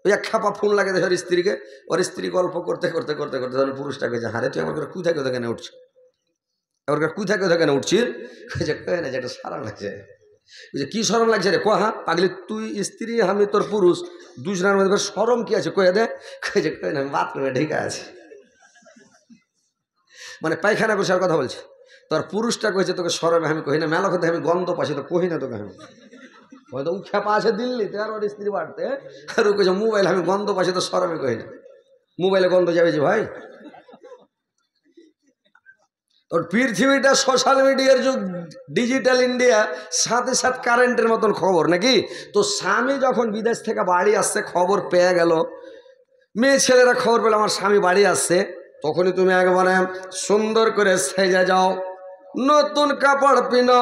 ওই এক খাপা ফোন লাগে দেখে ওর স্ত্রীকে, ওর স্ত্রী গল্প করতে করতে করতে করতে তখন পুরুষটাকে যে হারে তুই আমার করে কোথায় কোথায় কেন উঠছিস, আমার কোথায় কোথায় কেন উঠছিস, কয়ে না যে একটা সারা লাগছে। যে কি সরম লাগছে রে, কহা পাগলি তুই স্ত্রী আমি তোর পুরুষ, দুজনের মধ্যে সরম কি আছে কয়ে দে, কয়ে না আমি বাথরুমে ঢেকে আছি, মানে পায়খানা বসার কথা বলছে। তোর পুরুষটা কইছে তোকে সরমে, আমি কহি না মেলা কথা, আমি গন্ধ পাচ্ছি তো কহি না তোকে, আমি হয়তো ও খেপা আছে দিল্লিতে আর ওর স্ত্রী বাড়তে, আর ও কইছে মোবাইল আমি গন্ধ পাচ্ছি তো সরমে কহি না, মোবাইলে গন্ধ যাবে যে ভাই। তোর পৃথিবীটা সোশ্যাল মিডিয়ার যুগ, ডিজিটাল ইন্ডিয়া, সাথে সাথে কারেন্টের মতন খবর নাকি। তো স্বামী যখন বিদেশ থেকে বাড়ি আসছে, খবর পেয়ে গেল, মেয়ে ছেলেরা খবর পেলে আমার স্বামী বাড়ি আসছে, তখনই তুমি একবারে সুন্দর করে সেজে যাও, নতুন কাপড় পিনো,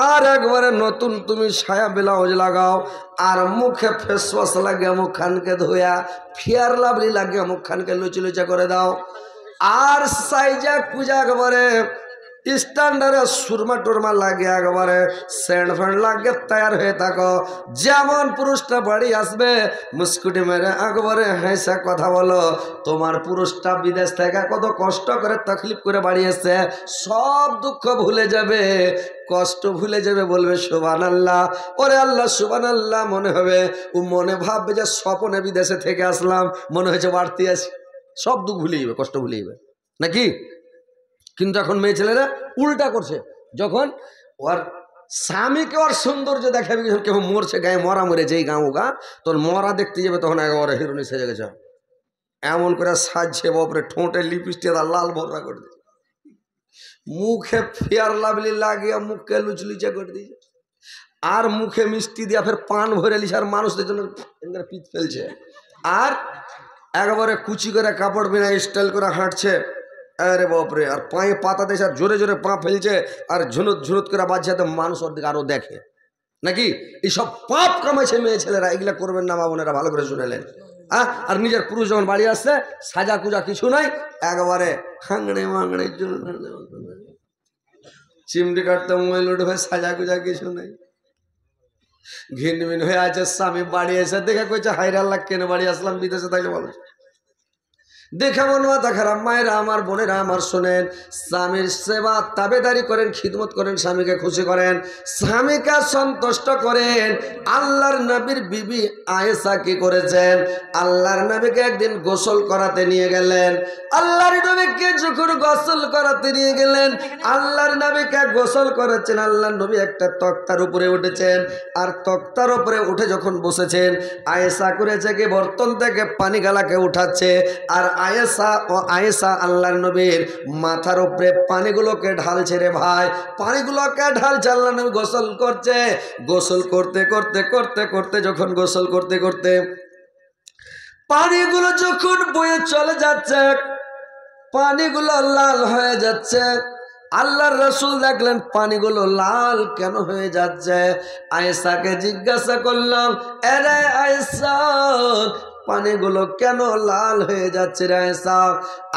আর একবারে নতুন তুমি সায়া ব্লাউজ লাগাও, আর মুখে ফেস ওয়াশ লাগিয়ে মুখখানকে ধোয়া, ফেয়ার লাভলি লাগিয়ে মুখখানকে লুচি লুচা করে দাও, আর সাইজা কুজা একবারে স্ট্যান্ডার্ডে সুরমা টুরমা লাগে, একবারে স্যান্ড ফ্যান্ড লাগে তৈয়ার হয়ে থাকো। যেমন পুরুষটা বাড়ি আসবে মুস্কুটি মেরে একবারে হেসে কথা বলো, তোমার পুরুষটা বিদেশ থেকে কত কষ্ট করে তকলিফ করে বাড়ি এসছে, সব দুঃখ ভুলে যাবে, কষ্ট ভুলে যাবে, বলবে সুবহানাল্লাহ, ওরে আল্লাহ সুবহানাল্লাহ মনে হবে, ও মনে ভাববে যে স্বপনে বিদেশে থেকে আসলাম, মনে হয়েছে বাড়তি আছি, সব দুঃখ ভুলে যাবে, কষ্ট ভুলে যাবে নাকি। কিন্তু এখন মেয়ে ছেলেরা উল্টা করছে, যখন ওর স্বামীকে ওর সৌন্দর্য দেখাবে, যখন কেউ মরছে গায়ে মরা মরেছে এই গাঁ গা, তোর মরা দেখতে যাবে, তখন একেবারে হিরোইনি সেজে গেছে, এমন করে সাজছে, বাপরে ঠোঁটে লিপস্টিক আর লাল ভররা করে দিয়েছে, মুখে ফেয়ার লাভলি লাগিয়ে মুখকে লুচলুচে করে দিয়েছে, আর মুখে মিষ্টি দিয়া ফের পান ভরে লিছে, আর মানুষদের জন্য পিঠ ফেলছে, আর একবারে কুচি করে কাপড় বিনা স্টাইল করে হাঁটছে, আরে বাপরে, আর পায়ে পাতা দিয়েছে, আর জোরে জোরে পা ফেলছে, আর ঝুনুত ঝুনুত করে বাজছে, তো মানুষ ওর দিকে আরো দেখে নাকি। এইসব পাপ কামাইছে মেয়ে ছেলেরা, এগুলা করবেন না মা বোনেরা, ভালো করে শুনেলেন। আর নিজের পুরুষ যখন বাড়ি আসছে, সাজা কুজা কিছু নাই, একবারে হাংড়ে মাংড়ে চিমটি কাটতে মোবাইল উঠে, সাজা কুজা কিছু নাই, ঘিনমিন হয়ে আছে। স্বামী বাড়ি এসে দেখে কইছে হায়রে আল্লাহ কেন বাড়ি আসলাম, বিদেশে থাকলে ভালো। দেখে মন মাথা খারাপ। মায়েরা আমার, বোনেরা আমার, শোনেন, স্বামীর সেবা তাবেদারি করেন, খিদমত করেন, স্বামীকে খুশি করেন, স্বামীকে সন্তুষ্ট করেন। আল্লাহর নবীর বিবি আয়েশা কি করেছেন, আল্লাহর নবীকে একদিন গোসল করাতে নিয়ে গেলেন। আল্লাহর নবীকে যখন গোসল করাতে নিয়ে গেলেন, আল্লাহর নবীকে গোসল করেছেন, আল্লাহর নবী একটা তক্তার উপরে উঠেছেন, আর তক্তার উপরে উঠে যখন বসেছেন, আয়েশা করেছে কি বর্তন থেকে পানি গালাকে উঠাচ্ছে, আর আয়েশা আল্লাহর নবীর মাথার উপরে পানিগুলোকে ঢালছে রে ভাই, পানিগুলোকে ঢালছে। আল্লাহর নবী গোসল করছে, গোসল করতে করতে করতে করতে যখন গোসল করতে করতে পানিগুলো যখন বয়ে চলে যাচ্ছে, পানিগুলো লাল হয়ে যাচ্ছে, আল্লাহর রাসূল দেখলেন পানিগুলো লাল কেন হয়ে যাচ্ছে। আয়েশাকে জিজ্ঞাসা করলাম, আরে আয়েশা, পানিগুলো কেন লাল হয়ে যাচ্ছে রে আয়েশা?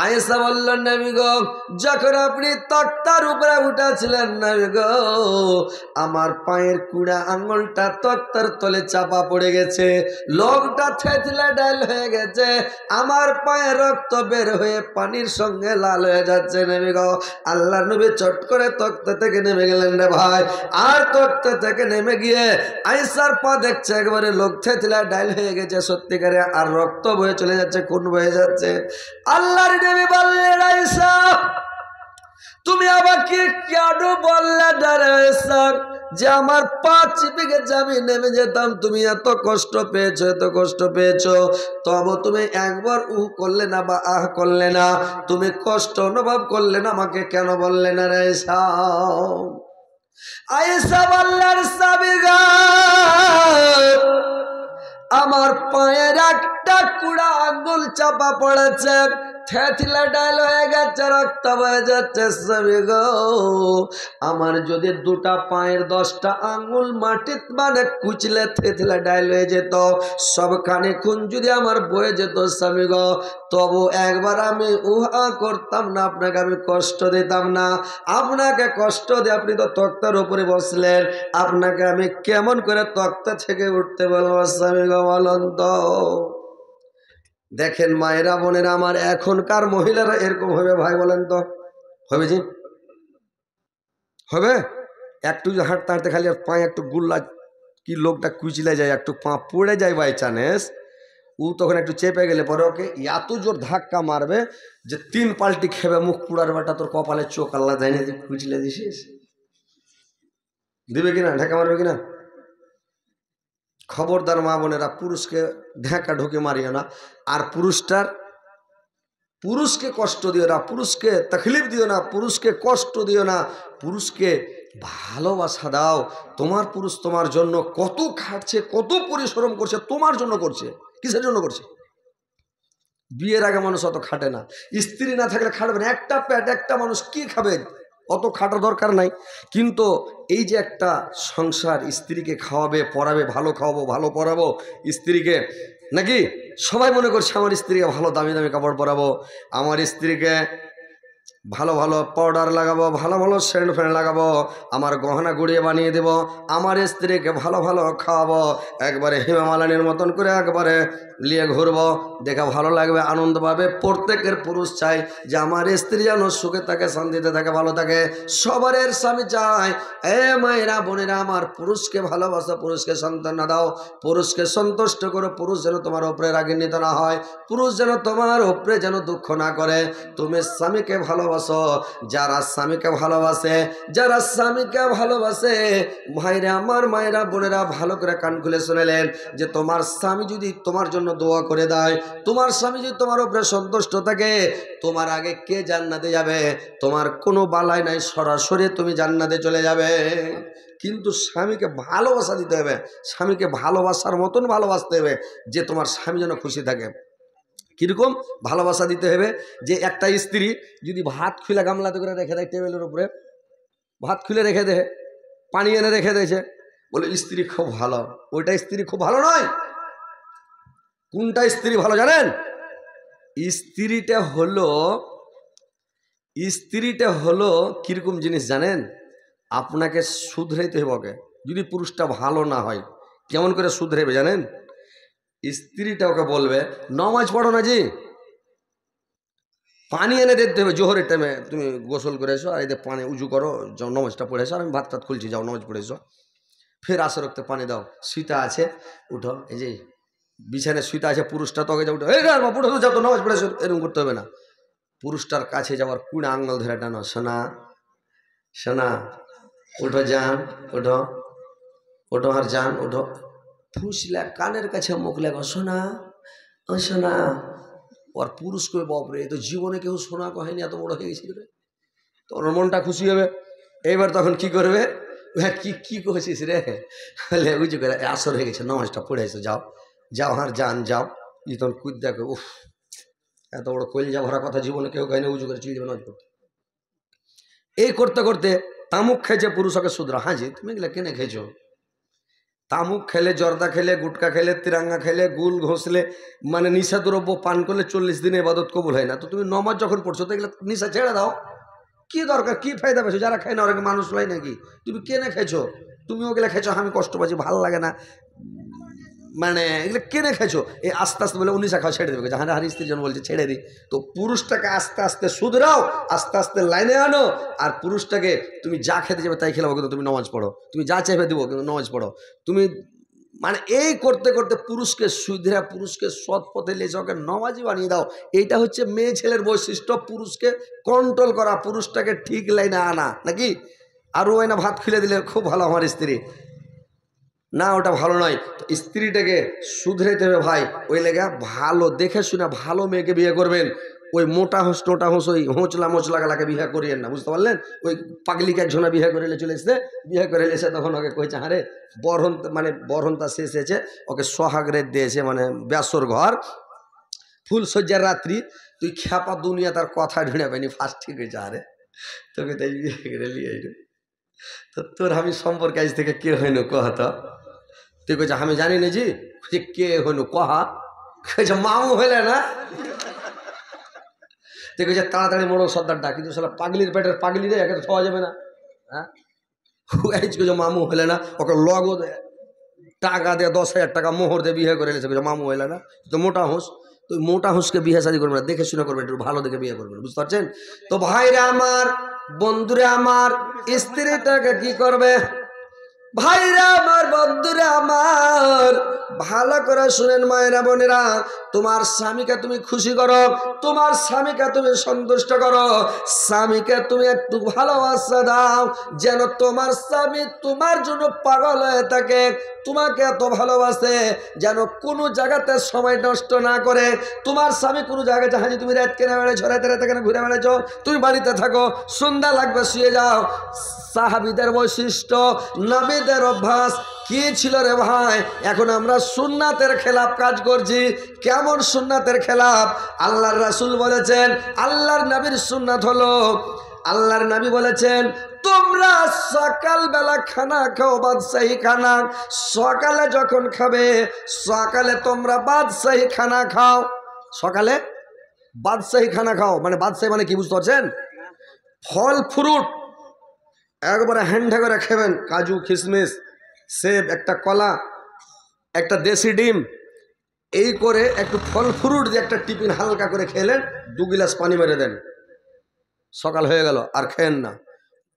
আয়েশা বললেন, নবী গো, যখন আপনি তক্তার উপরে উঠেছিলেন নবী গো, আমার পায়ের কুড়া আঙুলটা তক্তার তলে চাপা পড়ে গেছে, লোকটা থেতলে ডাল হয়ে গেছে, আমার পায়ে রক্ত বের হয়ে পানির সঙ্গে লাল হয়ে যাচ্ছে নবী গো। আল্লাহর নবী চট করে তক্তা থেকে নেমে গেলেন রে ভাই, আর তক্তা থেকে নেমে গিয়ে আয়েশার পা দেখছে একবারে লোক থেতলে ডাল হয়ে গেছে সত্যিকারে, আর রক্ত বয়ে চলে যাচ্ছে, খুন বয়ে যাচ্ছে। আল্লাহর নবী বললেন, আয়েশা তুমি আমাকে কেন বললে না রে আয়েশা, যে আমার পা চিপে গেছে আমি নেমে যেতাম, তুমি এত কষ্ট পেয়েছো, এত কষ্ট পেয়েছো, তবে তুমি একবার করলে না বা আহ করলে না, তুমি কষ্ট অনুভব করলে না, আমাকে কেন বললে না রে আয়েশা? আয়েশা বললেন, স্বামী গো, আমার পায়ের একটা কুড়া আঙ্গুল চাপা পড়েছে, থেতলে ডাল হয়ে গেছে, রক্ত বয়ে যাচ্ছে। স্বামী গো, আমার যদি দুটা পায়ের 10টা আঙ্গুল মাটিত মানে কুচলে থেতলে ডাল হয়ে যেত, সবখানে খুন যদি আমার বয়ে যেত স্বামী গো, তবু একবার আমি উহা করতাম না, আপনাকে আমি কষ্ট দিতাম না। আপনাকে কষ্ট দিয়ে আপনি তো তক্তার উপরে বসলেন, আপনাকে আমি কেমন করে তক্তা থেকে উঠতে বলবো স্বামী গো, বলুন তো। দেখেন মায়েরা বোনেরা আমার, এখনকার মহিলারা এরকম হবে ভাই, বলেন তো হবে জি? হবে? একটু হাঁটতে হাঁটতে খালি পায়ে একটু গুল্লা কি লোকটা কুচিলে যায়, একটু পা পড়ে যায় বাই চান্স, ও তখন একটু চেপে গেলে পরে ওকে এত জোর ধাক্কা মারবে যে 3 পাল্টি খেবে, মুখ পুড়ার বেটা তোর কপালে চোখ আল্লাহ দেয় না, কুচিলে দিছিস, দিবে কিনা, ঢাকা মারবে কিনা? খবরদার মা বোনেরা, পুরুষকে ঢাকা ঢুকে মারিও না। আর পুরুষকে কষ্ট দিও না, পুরুষকে তকলিফ দিও না, পুরুষকে কষ্ট দিও না, পুরুষকে ভালোবাসা দাও। তোমার পুরুষ তোমার জন্য কত খাটছে, কত পরিশ্রম করছে, তোমার জন্য করছে। কিসের জন্য করছে? বিয়ের আগে মানুষ অত খাটে না, স্ত্রী না থাকলে খাটবে না। একটা পেট একটা মানুষ কি খাবে, অত খাটার দরকার নাই। কিন্তু এই যে একটা সংসার, স্ত্রীকে খাওয়াবে পড়াবে, ভালো খাওয়াবো ভালো পড়াবো স্ত্রীকে, নাকি সবাই মনে করছে আমার স্ত্রীকে ভালো দামি দামি কাপড় পরাবো, আমার স্ত্রীকে ভালো ভালো পাউডার লাগাবো, ভালো ভালো সেন্ট ফ্যান্ট লাগাবো, আমার গহনা গুড়িয়ে বানিয়ে দেব, আমার স্ত্রীকে ভালো ভালো খাওয়াবো, একবারে হিমামালানির মতন করে একবারে নিয়ে ঘুরবো, দেখা ভালো লাগবে, আনন্দ পাবে। প্রত্যেকের পুরুষ চাই যে আমার স্ত্রী যেন সুখে থাকে, শান্তিতে থাকে, ভালো থাকে। সবারের স্বামী চায়, এ মায়েরা বোনেরা আমার, পুরুষকে ভালোবাসো, পুরুষকে সান্ত্বনা দাও, পুরুষকে সন্তুষ্ট করো, পুরুষ যেন তোমার উপরে রাগান্বিত না হয়, পুরুষ যেন তোমার উপরে যেন দুঃখ না করে। তুমি স্বামীকে ভালোবাসো, যারা স্বামীকে ভালোবাসে, যারা স্বামীকে ভালোবাসে, ভাইরা আমার, মায়েরা বোনেরা ভালো করে কান খুলে শুনেলেন যে তোমার স্বামী যদি তোমার জন্য দোয়া করে দেয়, তোমার স্বামী যদি তোমার উপরে সন্তুষ্ট থাকে, তোমার আগে কে জান্নাতে যাবে? তোমার কোনো বালাই নাই, সরাসরি তুমি জান্নাতে চলে যাবে। কিন্তু স্বামীকে ভালোবাসা দিতে হবে, স্বামীকে ভালোবাসার মতন ভালোবাসতে হবে যে তোমার স্বামী যেন খুশি থাকে। কীরকম ভালোবাসা দিতে হবে? যে একটা স্ত্রী যদি ভাত খুলে গামলাতে করে রেখে দেয়, টেবিলের উপরে ভাত খুলে রেখে দেয়, পানি এনে রেখে দিয়েছে, বলে স্ত্রী খুব ভালো, ওইটা স্ত্রী খুব ভালো নয়। কোনটা স্ত্রী ভালো জানেন? স্ত্রীটা হলো কিরকম জিনিস জানেন? আপনাকে শুধরাইতে হবে ওকে। যদি পুরুষটা ভালো না হয়, কেমন করে শুধরাইবে জানেন? স্ত্রীটা ওকে বলবে নামাজ পড়ো না জি, পানি এনে দিতে হবে, জোহরের টাইমে তুমি গোসল করে এসো, আর এদের পানি উজু করো, যাও নামাজটা পড়ে এসো, আর আমি ভাত টাত খুলছি, যাও নামাজ পড়ে এসো, ফের আসর রক্তে পানি দাও, শুইতা আছে উঠো, এই যে বিছানায় শুইতা আছে পুরুষটা, তোকে যা উঠো, এই না পুরো যাও তো নামাজ পড়ে এসো, এরকম করতে হবে না। পুরুষটার কাছে যাওয়ার কুড়ে আঙ্গল ধরে টানো, সোনা সোনা উঠো যান, উঠো ওঠো আর যান, ওঠো, ফুসলা কানের কাছে মুখ লাগো, সোনা ও সোনা। ওর পুরুষ করে বাপরে, এ তো জীবনে কেউ সোনা কহেনি, এত বড় হয়ে গেছি রে, তো ওর মনটা খুশি হবে। এইবার তখন কি করবে? হ্যাঁ কি কি করেছিস রে, বলে উঁচু করে আসর হয়ে গেছে, নামাজটা পড়ে এসো, যাও যাও আর যান যাও। ই তখন কুদ দেখো, উফ এত বড় কলিজা ভরা কথা জীবনে কেউ কহেনি, উঁচু করে চিড়ে নামাজ পড়তে। এই করতে করতে তামুক খেয়েছে পুরুষ, ওকে শুধরা, হাজি তুমি এগুলো কেনে খেয়েছো? তামুক খেলে, জর্দা খেলে, গুটকা খেলে, তিরাঙ্গা খেলে, গুল ঘষলে, মানে নিশা দ্রব্য পান করলে 40 দিনে ইবাদত কবুল হয় না। তো তুমি নমাজ যখন পড়ছো তো এগুলো নিশা ছেড়ে দাও। কি দরকার, কি ফায়দা পেয়েছো? যারা খায় না ওরা মানুষ হয় নাকি? তুমি কেনে খেয়েছো? তুমি ওগুলো খেয়েছো, আমি কষ্ট পাচ্ছি, ভালো লাগে না, মানে এগুলো কেনে খেয়েছো? এই আস্তে আস্তে বলে 19 খাওয়া ছেড়ে দেবে, যাহার হারি স্ত্রী জন বলছে ছেড়ে দিই। তো পুরুষটাকে আস্তে আস্তে শুধরাও, আস্তে আস্তে লাইনে আনো। আর পুরুষটাকে তুমি যা খেতে যাবে তাই খেলাবো, কিন্তু তুমি নামাজ পড়ো, তুমি যা চাইবে দেবো, কিন্তু নামাজ পড়ো তুমি। মানে এই করতে করতে পুরুষকে শুধরা, পুরুষকে সৎ পথে লেজে ওকে নামাজি বানিয়ে দাও। এইটা হচ্ছে মেয়ে ছেলের বৈশিষ্ট্য, পুরুষকে কন্ট্রোল করা, পুরুষটাকে ঠিক লাইনে আনা, নাকি? আর ওই না ভাত খুলে দিলে খুব ভালো আমার স্ত্রী, না ওটা ভালো নয়। তো স্ত্রীটাকে শুধরাইতে হবে ভাই, ওই লেগা ভালো দেখে শুনে ভালো মেয়েকে বিয়ে করবেন। ওই মোটা হোঁস টোটা হোঁস, ওই হোঁচলা মোচলা গালাকে বিয়ে করিয়েন না, বুঝতে পারলেন? ওই পাগলিকে একজনা বিয়ে করে চলে এসে, বিয়ে করে এসে তখন ওকে কইছে, হারে বরহন, মানে বরহনতা শেষ হয়েছে, ওকে সোহাগরে দিয়েছে, মানে ব্যাসর ঘর, ফুল সজ্জার রাত্রি, তুই খ্যাপা দুনিয়া তার কথা ঢুঁড়ে পাইনি, ফার্স্ট ঠিক হয়েছে, আরে তোকে তাই বিয়ে করে লিয়ে তো তোর আমি সম্পর্কে আজ থেকে কে হইন কহত? তুই কইছে আমি জানি না জি, কে হইনু কহা, কইছে মামু হইলে না। তুই কইছে তাড়াতাড়ি মোড়ো সর্দারটা, কিন্তু সালা পাগলির পেটের পাগলি রে, একে তো খাওয়া যাবে না। হ্যাঁ কইছে মামু হইলে না, ওকে লগদ টাকা দিয়ে 10,000 টাকা মোহর দিয়ে বিয়ে করে এসে, কইছে মামু হইলে না, তো মোটা হোস। তো মোটা হুঁসকে বিয়ে শাদী করবেন না, দেখে শুনে করবেন, একটু ভালো দেখে বিয়ে করবেন, বুঝতে পারছেন? তো ভাইরা আমার, বন্ধুরা আমার, স্ত্রীটাকে কি করবে? ভাইরা আমার, বন্ধুরা আমার, ভালো করে শুনেন মায়েরা বোনেরা, তোমার স্বামীকে তুমি খুশি করো, তোমার স্বামীকে তুমি সন্তুষ্ট করো, স্বামীকে তুমি একটু ভালোবাসা দাও, যেন তোমার স্বামী তোমার জন্য পাগল হয়ে থাকে, তোমাকে এত ভালোবাসে যেন কোনো জায়গাতে সময় নষ্ট না করে। তোমার স্বামী কোনো জায়গায় জাহাজে তুমি রাত কেনা বেড়েছো, রাতে রাতে কেন ঘুরে বেড়েছো, তুমি বাড়িতে থাকো, সন্ধ্যা লাগবে শুয়ে যাও। সাহাবীদের বৈশিষ্ট্য, নবীদের অভ্যাস কি ছিল রে ভাই? এখন আমরা সুন্নাতের খেলাফ কাজ করছি। কেমন সুন্নাতের খেলাফ? আল্লাহর রাসূল বলেছেন, আল্লাহর নবীর সুন্নাত হলো, আল্লাহর নবী বলেছেন, তোমরা সকালবেলা খানা খাও বাদশাহী খানা, সকালে যখন খাবে সকালে তোমরা বাদশাহী খানা খাও, সকালে বাদশাহী খানা খাও। মানে বাদশাহী মানে কি বুঝতে পারছেন? ফল ফ্রুট একবারে হ্যান্ডা করে খাবেন, কাজু কিশমিশ সেব, একটা কলা, একটা দেশি ডিম, এই করে একটু ফল ফ্রুট দিয়ে একটা টিফিন হালকা করে খেলেন, 2 গিলাস পানি মেরে দেন, সকাল হয়ে গেল। আর খেয়েন না,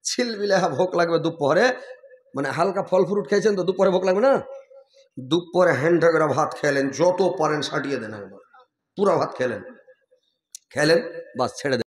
ছিলবিলেহা ভোগ লাগবে দুপুরে, মানে হালকা ফল ফ্রুট খেয়েছেন তো দুপুরে ভোগ লাগবে না, দুপুরে হ্যান্ডা করে ভাত খেলেন, যত পারেন সাটিয়ে দেন, একবার পুরো ভাত খেলেন, বাস ছেড়ে দেন।